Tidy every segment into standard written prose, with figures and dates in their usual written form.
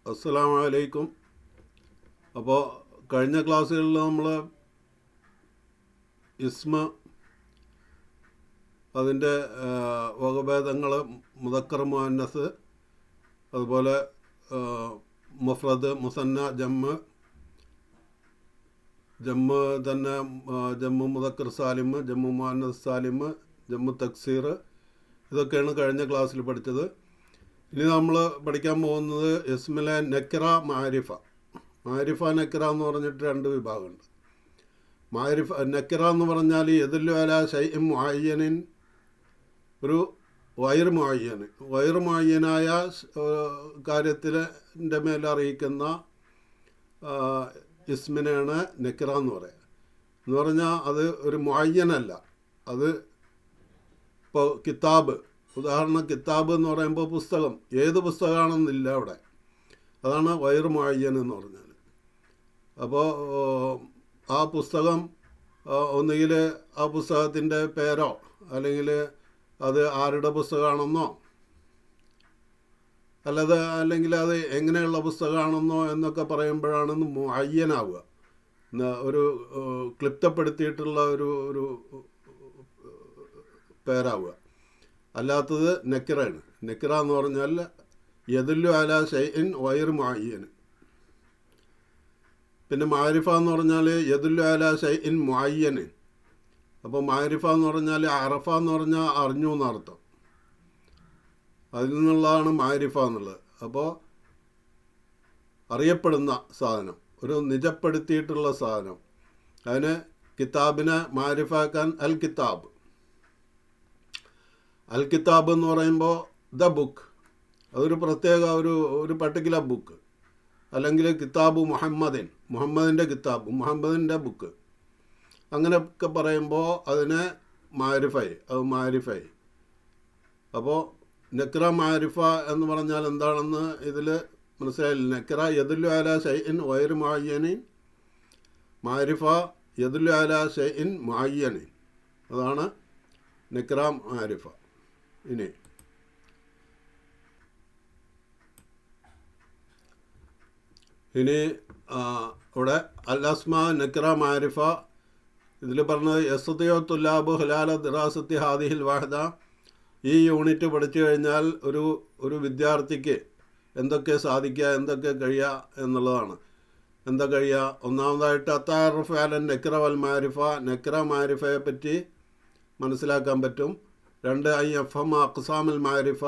അസ്സലാമു അലൈക്കും. അപ്പോൾ കഴിഞ്ഞ ക്ലാസ്സുകളിൽ നമ്മൾ ഇസ്മ, അതിൻ്റെ വകഭേദങ്ങൾ, മുദക്കർ, മുഅന്നസ്, അതുപോലെ മുഫ്രദ്, മുസന്ന, ജമ്മ് തന്നെ, ജമ്മു മുദക്കർ സാലിം, ജമ്മു മുഅന്നസ് സാലിം, ജമ്മു തക്സീർ, ഇതൊക്കെയാണ് കഴിഞ്ഞ ക്ലാസ്സിൽ പഠിച്ചത്. ഇനി നമ്മൾ പഠിക്കാൻ പോകുന്നത് ഇസ്മിലെ നക്കിറ, മാരിഫ. നക്കിറ എന്ന് പറഞ്ഞിട്ട് രണ്ട് വിഭാഗമുണ്ട്. നക്കിറ എന്ന് പറഞ്ഞാൽ യദുല്ലു അലാ ശൈഇൻ മുഅയ്യനിൻ, ഒരു വൈർ മുഅയ്യനായ കാര്യത്തിൻ്റെ മേൽ അറിയിക്കുന്ന ഇസ്മിനെയാണ് നക്കിറ എന്ന് പറയുക. എന്ന് പറഞ്ഞാൽ അത് ഒരു മുഅയ്യനല്ല. അത് ഇപ്പോൾ കിതാബ്, ഉദാഹരണം കിതാബ് എന്ന് പറയുമ്പോൾ പുസ്തകം, ഏത് പുസ്തകമാണെന്നില്ല അവിടെ. അതാണ് വൈർ മുഅയ്യൻ എന്ന് പറഞ്ഞാൽ. അപ്പോൾ ആ പുസ്തകം ഒന്നുകിൽ ആ പുസ്തകത്തിൻ്റെ പേരോ അല്ലെങ്കിൽ അത് ആരുടെ പുസ്തകമാണെന്നോ അല്ലെങ്കിൽ അത് എങ്ങനെയുള്ള പുസ്തകമാണെന്നോ എന്നൊക്കെ പറയുമ്പോഴാണ് മുഅയ്യനാവുക, ഒരു ക്ലിപ്തപ്പെടുത്തിയിട്ടുള്ള ഒരു പേരാവുക. അല്ലാത്തത് നക്കിറയാണ്. നക്കിറ എന്ന് പറഞ്ഞാൽ യദുല്ലു അലാ ശൈഇൻ വൈർ മുഅയ്യൻ. പിന്നെ മാരിഫ എന്ന് പറഞ്ഞാൽ യദുല്ലു അലാ ശൈഇൻ മുഅയ്യൻ. അപ്പോൾ മാരിഫ എന്ന് പറഞ്ഞാൽ അറഫ എന്ന് പറഞ്ഞാൽ അറിഞ്ഞു എന്നർത്ഥം. അതിൽ നിന്നുള്ളതാണ് മാരിഫ എന്നുള്ളത്. അപ്പോൾ അറിയപ്പെടുന്ന സാധനം, ഒരു നിജപ്പെടുത്തിയിട്ടുള്ള സാധനം. അതിന് കിതാബിനെ മാരിഫാക്കാൻ അൽ കിതാബ്. അൽ കിതാബ് എന്ന് പറയുമ്പോൾ ദ ബുക്ക്, അതൊരു പ്രത്യേക ഒരു പർട്ടിക്കുലർ ബുക്ക്. അല്ലെങ്കിൽ കിതാബ് മുഹമ്മദിൻ്റെ കിതാബ്, മുഹമ്മദിൻ്റെ ബുക്ക്, അങ്ങനെയൊക്കെ പറയുമ്പോൾ അതിനെ മാരിഫായി. അപ്പോൾ നക്കിറ മാരിഫ എന്ന് പറഞ്ഞാൽ എന്താണെന്ന് ഇതിൽ മനസ്സിലായില്ല. നക്കിറ യദുല്ലു അലാ ശൈഇൻ വൈർ മുഅയ്യനിൻ, മാരിഫ യദുല്ലു അലാ ശൈഇൻ മുഅയ്യനിൻ. അതാണ് നക്കിറ മാരിഫ. ഇനി ഇവിടെ അൽ അസ്മാ നക്കിറ മാരിഫ ഇതിൽ പറഞ്ഞത് യസ്തതിഉ തുല്ലാബു ഖിലാല ദിറാസത്തി ഹാദിഹിൽ വഹദ. ഈ യൂണിറ്റ് പഠിച്ചു കഴിഞ്ഞാൽ ഒരു വിദ്യാർത്ഥിക്ക് എന്തൊക്കെ സാധിക്കുക, എന്തൊക്കെ കഴിയുക എന്നുള്ളതാണ്. എന്താ കഴിയുക? ഒന്നാമതായിട്ട് അത്താറുഫ് അലൻ നക്കിറ വൽ മാരിഫ, നക്കിറ മാരിഫയെ പറ്റി മനസ്സിലാക്കാൻ പറ്റും. 2 യഫ്ഹമ അഖ്സാമുൽ മാരിഫ,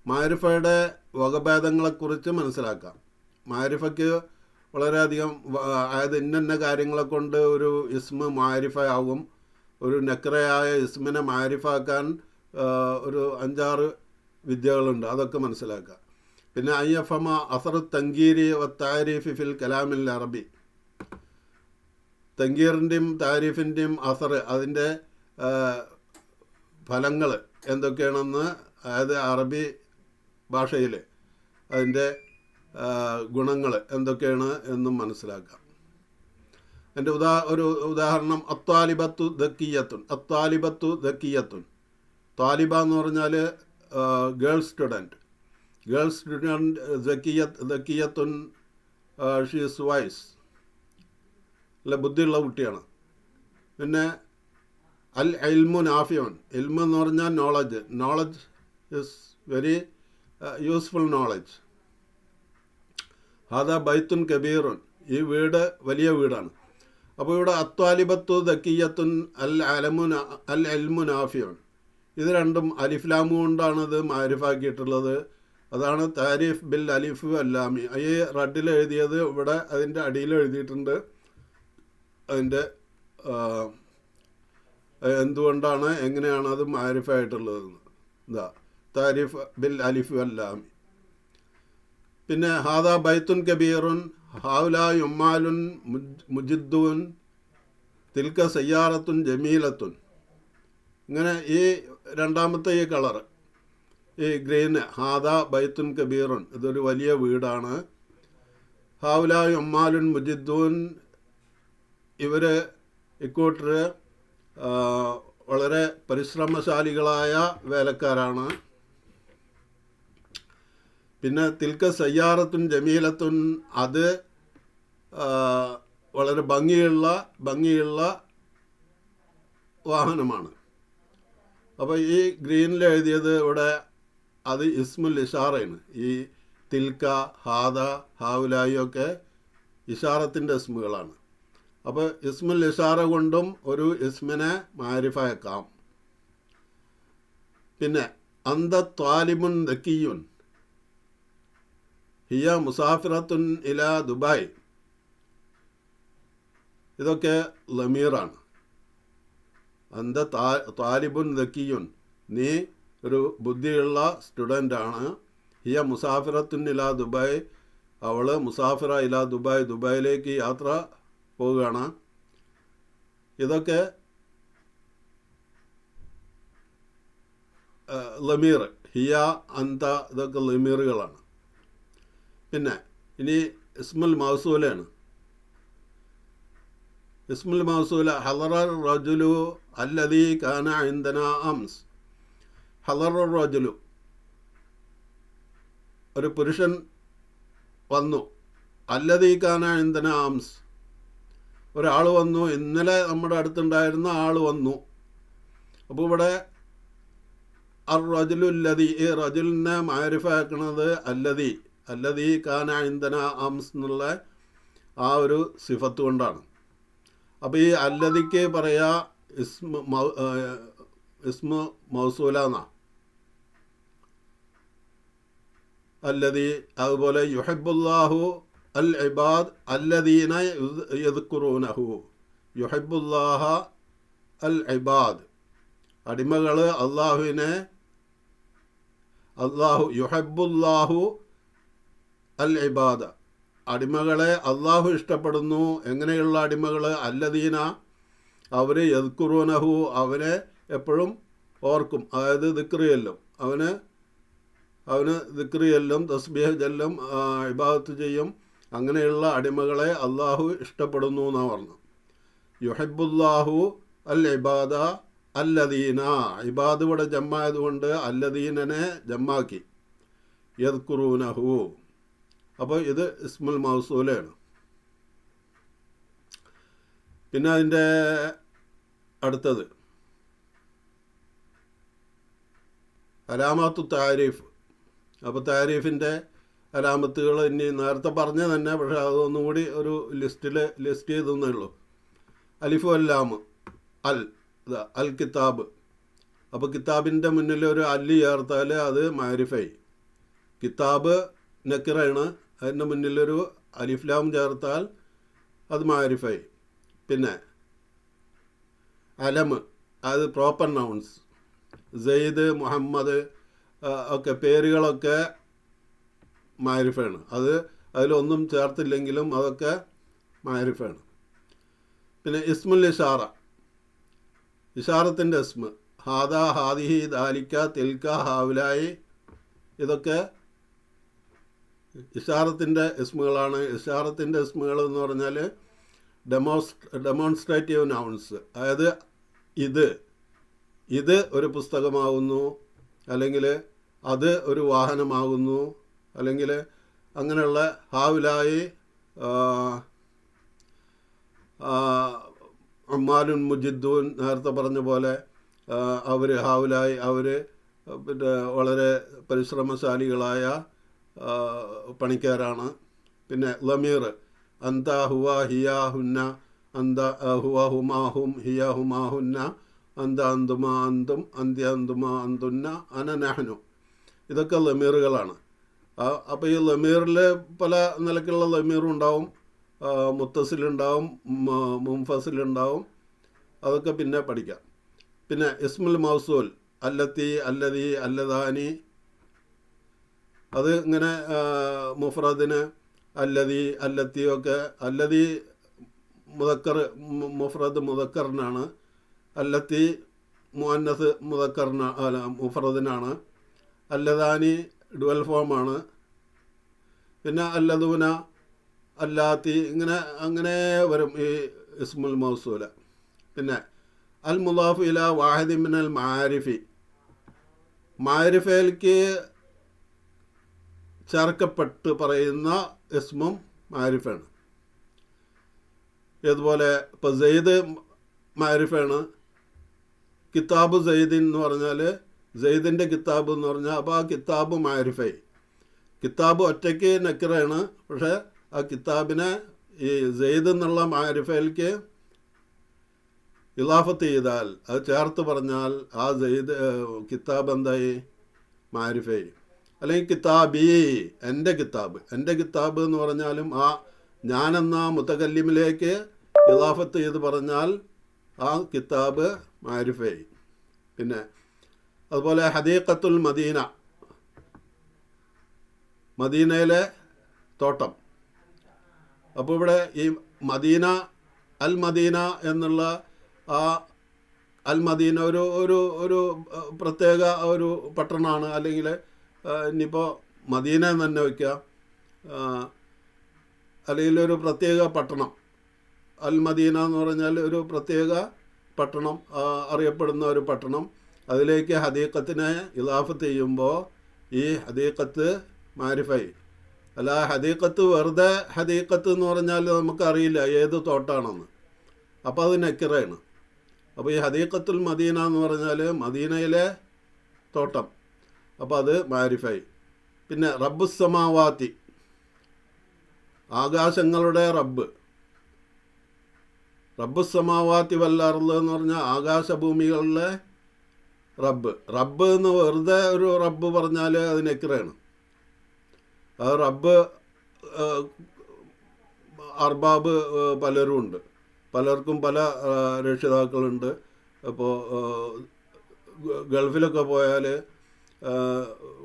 മാരിഫയുടെ വകഭേദങ്ങളെക്കുറിച്ച് മനസ്സിലാക്കാം. മാരിഫയ്ക്ക് വളരെയധികം, അതായത് ഇന്ന കാര്യങ്ങളെ കൊണ്ട് ഒരു ഇസ്മ മാരിഫ ആകും. ഒരു നക്കിറയായ ഇസ്മിനെ മാരിഫാക്കാൻ ഒരു 5-6 വിദ്യകളുണ്ട്, അതൊക്കെ മനസ്സിലാക്കാം. പിന്നെ യഫ്ഹമ അസറു തങ്കീരി വ താരീഫി ഫിൽ കലാമിൽ അറബി, തങ്കീറിൻ്റെയും താരീഫിൻ്റെയും അസർ, അതിൻ്റെ ഫലങ്ങൾ എന്തൊക്കെയാണെന്ന്, അതായത് അറബി ഭാഷയിൽ അതിൻ്റെ ഗുണങ്ങൾ എന്തൊക്കെയാണ് എന്നും മനസ്സിലാക്കാം. എൻ്റെ ഒരു ഉദാഹരണം അത്താലിബത്തു ദക്കിയത്തുൻ. താലിബ എന്ന് പറഞ്ഞാൽ ഗേൾ സ്റ്റുഡൻറ്റ് ദക്കിയത്തുൻ, ഷീസ് വൈസ്, അല്ല ബുദ്ധിയുള്ള കുട്ടിയാണ്. പിന്നെ അൽ ഇൽമു നാഫിഉൻ, ഇൽമു എന്ന് പറഞ്ഞാൽ knowledge is very useful knowledge. ഹാദാ ബൈത്തുൻ കബീറുൻ, ഈ വീട് വലിയ വീടാണ്. അപ്പോൾ ഇവിടെ അത്വാലിബത്തു ദക്കിയത്തുൻ അൽ ഇൽമു നാഫിഉൻ, ഇത് രണ്ടും അലിഫ്ലാമു കൊണ്ടാണ് ഇത് മാരിഫാക്കിയിട്ടുള്ളത്. അതാണ് താരിഫ് ബിൽ അലിഫ് അല്ലാമി. ഈ റഡിൽ എഴുതിയത് ഇവിടെ അതിൻ്റെ അടിയിൽ എഴുതിയിട്ടുണ്ട്. അതിൻ്റെ എന്തുകൊണ്ടാണ്, എങ്ങനെയാണ് അത് മാരിഫായിട്ടുള്ളതെന്ന്. ഇതാ താരിഫ് ബിൽ അലിഫ് അല്ലാമി. പിന്നെ ഹാദാ ബൈത്തുൻ കബീറുൻ, ഹൗലാ യുമ്മാലുൻ മുജിദ്ദുൻ, തിൽക്ക സയ്യാറത്തുൻ ജമീലത്തുൻ. ഇങ്ങനെ ഈ രണ്ടാമത്തെ ഈ കളറ്, ഈ ഗ്രീന്, ഹാദാ ബൈത്തുൻ കബീറുൻ, ഇതൊരു വലിയ വീടാണ്. ഹൗലാ യുമ്മാലുൻ മുജിദ്ദുൻ, ഇവർ ഇക്കൂട്ടർ വളരെ പരിശ്രമശാലികളായ വേലക്കാരാണ്. പിന്നെ തിൽക്ക സയ്യാറത്തുൻ ജമീലത്തുൻ, അത് വളരെ ഭംഗിയുള്ള വാഹനമാണ്. അപ്പോൾ ഈ ഗ്രീനിൽ എഴുതിയത് ഇവിടെ അത് ഇസ്മുൽ ഇഷാറയാണ്. ഈ തിൽക്ക, ഹാദ, ഹാവുലായി ഒക്കെ ഇഷാറത്തിൻ്റെ ഇസ്മുകളാണ്. അപ്പോൾ ഇസ്മുൽ ഇഷാറ കൊണ്ടും ഒരു ഇസ്മിനെ മാരിഫാക്കാം. പിന്നെ അന്ത ത്വാലിബുൻ ദക്കിയുൻ ഹിയ മുസാഫിറത്തുൻ ഇലാ ദുബായ്, ഇതൊക്കെ ലമീറാണ്. അന്ത ത്വാലിബുൻ ദക്കിയുൻ, നീ ഒരു ബുദ്ധിയുള്ള സ്റ്റുഡൻ്റാണ്. ഹിയ മുസാഫിറത്തുൻ ഇലാ ദുബായ്, അവൾ മുസാഫിറ ഇലാ ദുബായ്, ദുബായിലേക്ക് യാത്ര പോവുകയാണ്. ഇതൊക്കെ ലമീർ, ഹിയ, അന്ത, ഇതൊക്കെ ലമീറുകളാണ്. പിന്നെ ഇനി ഇസ്മുൽ മൗസൂലാണ്. ഇസ്മുൽ മൗസൂല ഹളറ റജുലു അല്ലദീ കാന ഇൻദന അംസ്. ഹളറ റജുലു, ഒരു പുരുഷൻ വന്നു. അല്ലദീ കാന ഇൻദന അംസ്, ഒരാൾ വന്നു, ഇന്നലെ നമ്മുടെ അടുത്തുണ്ടായിരുന്ന ആൾ വന്നു. അപ്പോൾ ഇവിടെ റജുലുല്ലദീ, ഈ റജുലിനെ മാരിഫ ആക്കുന്നത് അല്ലദീ കാന ഇൻദന അംസ് എന്നുള്ള ആ ഒരു സിഫത്ത് കൊണ്ടാണ്. അപ്പോൾ ഈ അല്ലദിക്ക് പറയാ ഇസ്മു മൗസൂല എന്നാ. അല്ലദീ, അതുപോലെ യുഹിബ്ബുല്ലാഹു അൽ ഇബാദ് അല്ലദീന യദ്കുറൂനഹു, യുഹിബ്ബുല്ലാഹ അൽ ഇബാദ്, അടിമകൾ അള്ളാഹുവിനെ, യുഹിബ്ബുല്ലാഹു അൽ ഇബാദ, അടിമകളെ അള്ളാഹു ഇഷ്ടപ്പെടുന്നു. എങ്ങനെയുള്ള അടിമകൾ? അല്ലദീന, അവർ യദ്കുറൂനഹു, അവനെ എപ്പോഴും ഓർക്കും, അതായത് ദിക്റ് ചൊല്ലും, അവന് ദിക്റ് ചൊല്ലും, തസ്ബീഹ് ചൊല്ലും, ഇബാദത്ത് ചെയ്യും. അങ്ങനെയുള്ള അടിമകളെ അള്ളാഹു ഇഷ്ടപ്പെടുന്നു എന്നാണ് പറഞ്ഞു. യുഹിബ്ബുല്ലാഹു അൽ ഇബാദ അല്ലദീന, ഇബാദ് ഇവിടെ ജമ്മായതുകൊണ്ട് അല്ലദീനനെ ജമ്മാക്കി, യദ്കുറൂനഹു. അപ്പോൾ ഇത് ഇസ്മുൽ മൗസൂലാണ്. പിന്നെ അതിൻ്റെ അടുത്തത് അലാമത്തു താരീഫ്. അപ്പോൾ താരീഫിൻ്റെ അലാമത്തുകൾ ഇനി നേരത്തെ പറഞ്ഞ തന്നെ, പക്ഷേ അതൊന്നും കൂടി ഒരു ലിസ്റ്റ് ചെയ്തെന്നേ ഉള്ളൂ. അലിഫു അല്ലാമ്, അൽ കിതാബ്. അപ്പോൾ കിതാബിൻ്റെ മുന്നിൽ ഒരു അല്ലി ചേർത്താൽ അത് മാരിഫായി. കിതാബ് നക്കിറാണ്, അതിൻ്റെ മുന്നിലൊരു അലിഫ്ലാം ചേർത്താൽ അത് മാരിഫായി. പിന്നെ അലം, അത് പ്രോപ്പർ നൗൺസ്, സെയ്ദ്, മുഹമ്മദ് ഒക്കെ പേരുകളൊക്കെ മാരിഫാണ്. അതിലൊന്നും ചേർത്തില്ലെങ്കിലും അതൊക്കെ മാരിഫാണ്. പിന്നെ ഇസ്മുൽ ഇഷാറ, ഇഷാറത്തിൻ്റെ ഇസ്മ, ഹാദ, ഹാദിഹി, ദാലിക്ക, തിൽക്ക, ഹാവുലായി, ഇതൊക്കെ ഇഷാറത്തിൻ്റെ ഇസ്മുകളാണ്. ഇഷാറത്തിൻ്റെ ഇസ്മുകൾ എന്ന് പറഞ്ഞാൽ ഡെമോൺസ്ട്രേറ്റീവ് നൗൺസ്, അതായത് ഇത് ഒരു പുസ്തകമാകുന്നു, അല്ലെങ്കിൽ അത് ഒരു വാഹനമാകുന്നു, അല്ലെങ്കിൽ അങ്ങനെയുള്ള ഹാവുലായി, അമ്മാലുൻ മുജിദ്ദൂൻ, നേരത്തെ പറഞ്ഞ പോലെ അവർ ഹാവുലായി, അവർ പിന്നെ വളരെ പരിശ്രമശാലികളായ പണിക്കാരാണ്. പിന്നെ ലമീർ, അന്ത, ഹുവ, ഹിയ, ഹുന്ന, അന്ത, ഹുവ, ഹുമാ, ഹും, ഹിയ, ഹുമാ, ഹുന്ന, അന്ത, അന്തുമ, അന്തും, അന്ത്യ, അന്തുമ, അന്തുന്ന, അന, നഹ്നു, ഇതൊക്കെ ലമീറുകളാണ്. അപ്പോൾ ഈ ലമീറിൽ പല നിലക്കുള്ള ലമീറും ഉണ്ടാവും. മുത്തസിലുണ്ടാവും, മുംഫസിലുണ്ടാവും, അതൊക്കെ പിന്നെ പഠിക്കാം. പിന്നെ ഇസ്മുൽ മൗസൂൽ, അല്ലത്തി, അല്ലദി, അല്ലദാനി, അത് ഇങ്ങനെ മുഫ്രദിന് അല്ലദി, അല്ലത്തി ഒക്കെ. അല്ലദി മുദക്കർ, മുഫ്രദ് മുദക്കറിനാണ്. അല്ലത്തി മുഅന്നസ് മുഫ്രദിനാണ്. അല്ലദാനി ഡുവൽ ഫോമാണ്. പിന്നെ അല്ലദൂന, അല്ലാത്തി, അങ്ങനെ വരും ഈ ഇസ്മുൽ മൗസൂല. പിന്നെ അൽ മുദാഫ് ഇല വാഹിദി മിനൽ മാരിഫി, മാരിഫയിലേക്ക് ചേർക്കപ്പെട്ട് പറയുന്ന ഇസ്മും മാരിഫാണ്. ഇതുപോലെ ഇപ്പോൾ സെയ്ദ് മാരിഫാണ്. കിതാബ് സെയ്ദിൻ എന്ന് പറഞ്ഞാൽ സെയ്ദിൻ്റെ കിതാബ് എന്ന് പറഞ്ഞാൽ അപ്പോൾ ആ കിതാബ് മാരിഫായി. കിതാബ് ഒറ്റയ്ക്ക് നക്കിറയാണ്, പക്ഷേ ആ കിതാബിനെ ഈ സെയ്ദ് എന്നുള്ള മാരിഫയിലേക്ക് ഇലാഫത്ത് ചെയ്താൽ, അത് ചേർത്ത് പറഞ്ഞാൽ ആ സെയ്ദ് കിതാബ് എന്തായി? മാരിഫായി. അല്ലെങ്കിൽ കിതാബി, എൻ്റെ കിതാബ്. എൻ്റെ കിതാബ് എന്ന് പറഞ്ഞാലും ആ ഞാനെന്ന മുത്തകല്ലിമിലേക്ക് ഇലാഫത്ത് ചെയ്ത് പറഞ്ഞാൽ ആ കിതാബ് മാരിഫായി. പിന്നെ അതുപോലെ ഹദീഖത്തുൽ മദീന, മദീനയിലെ തോട്ടം. അപ്പോൾ ഇവിടെ ഈ മദീന, അൽ മദീന എന്നുള്ള ആ അൽ മദീന ഒരു ഒരു ഒരു പ്രത്യേക ഒരു പട്ടണമാണ്. അല്ലെങ്കിൽ ഇനിയിപ്പോൾ മദീന എന്ന് തന്നെ വയ്ക്കുക, അല്ലെങ്കിൽ ഒരു പ്രത്യേക പട്ടണം. അൽ മദീന എന്ന് പറഞ്ഞാൽ ഒരു പ്രത്യേക പട്ടണം, അറിയപ്പെടുന്ന ഒരു പട്ടണം. അതിലേക്ക് ഹദീഖത്തിനെ ഇലാഫത്ത് ചെയ്യുമ്പോൾ ഈ ഹദീഖത്ത് മാരിഫായി. അല്ല, ഹദീഖത്ത് വെറുതെ ഹദീഖത്ത് എന്ന് പറഞ്ഞാൽ നമുക്കറിയില്ല ഏത് തോട്ടാണെന്ന്, അപ്പോൾ അത് നക്കിറയാണ്. അപ്പോൾ ഈ ഹദീഖത്തുൽ മദീന എന്ന് പറഞ്ഞാൽ മദീനയിലെ തോട്ടം, അപ്പോൾ അത് മാരിഫായി. പിന്നെ റബ്ബുസ്സമാവാത്തി, ആകാശങ്ങളുടെ റബ്ബ്. റബ്ബുസ്സമാവാത്തി വല്ലർള് എന്ന് പറഞ്ഞാൽ ആകാശഭൂമികളിലെ റബ്ബ്. റബ്ബ് എന്ന് വെറുതെ ഒരു റബ്ബ് പറഞ്ഞാൽ അത് നക്കിറയാണ്. ആ റബ്ബ് അർബാബ് പലരും ഉണ്ട്, പലർക്കും പല രക്ഷിതാക്കളുണ്ട്. ഇപ്പോൾ ഗൾഫിലൊക്കെ പോയാൽ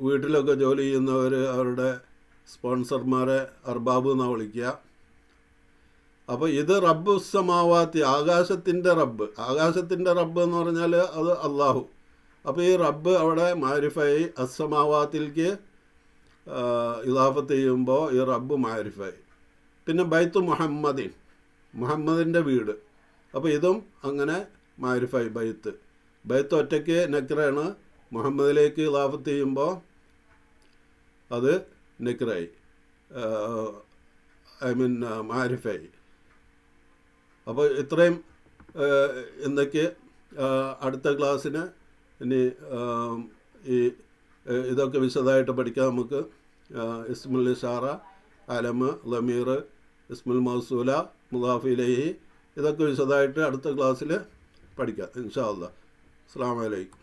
വീട്ടിലൊക്കെ ജോലി ചെയ്യുന്നവർ അവരുടെ സ്പോൺസർമാരെ അർബാബ് എന്നാണ് വിളിക്കുക. അപ്പോൾ ഇത് റബ്ബുസ്സമാവാത്തി, ആകാശത്തിൻ്റെ റബ്ബ്. ആകാശത്തിൻ്റെ റബ്ബ് എന്ന് പറഞ്ഞാൽ അത് അള്ളാഹു. അപ്പോൾ ഈ റബ്ബ് അവിടെ മാരിഫായി, അസ്സമാവാത്തിലേക്ക് ഇലാഫത്ത് ചെയ്യുമ്പോൾ ഈ റബ്ബ് മാരിഫായി. പിന്നെ ബൈത്ത് മുഹമ്മദിൻ, മുഹമ്മദിൻ്റെ വീട്. അപ്പോൾ ഇതും അങ്ങനെ മാരിഫായി. ബൈത്ത് ഒറ്റയ്ക്ക് നക്കിറയാണ്, മുഹമ്മദിലേക്ക് ഇലാഫത്ത് ചെയ്യുമ്പോൾ അത് നക്കിറായി, മാരിഫായി. അപ്പോൾ ഇത്രയും എന്തൊക്കെ അടുത്ത ക്ലാസ്സിന് ഇനി ഈ ഇതൊക്കെ വിശദമായിട്ട് പഠിക്കാം നമുക്ക്. ഇസ്മുൽ ഇഷാറ, അലമ്, ലമീർ, ഇസ്മുൽ മൗസൂല, മുദാഫ് ഇലൈഹി, ഇതൊക്കെ വിശദമായിട്ട് അടുത്ത ക്ലാസ്സിൽ പഠിക്കാം ഇൻഷാ അല്ലാഹ്. അസ്സലാമു അലൈക്കും.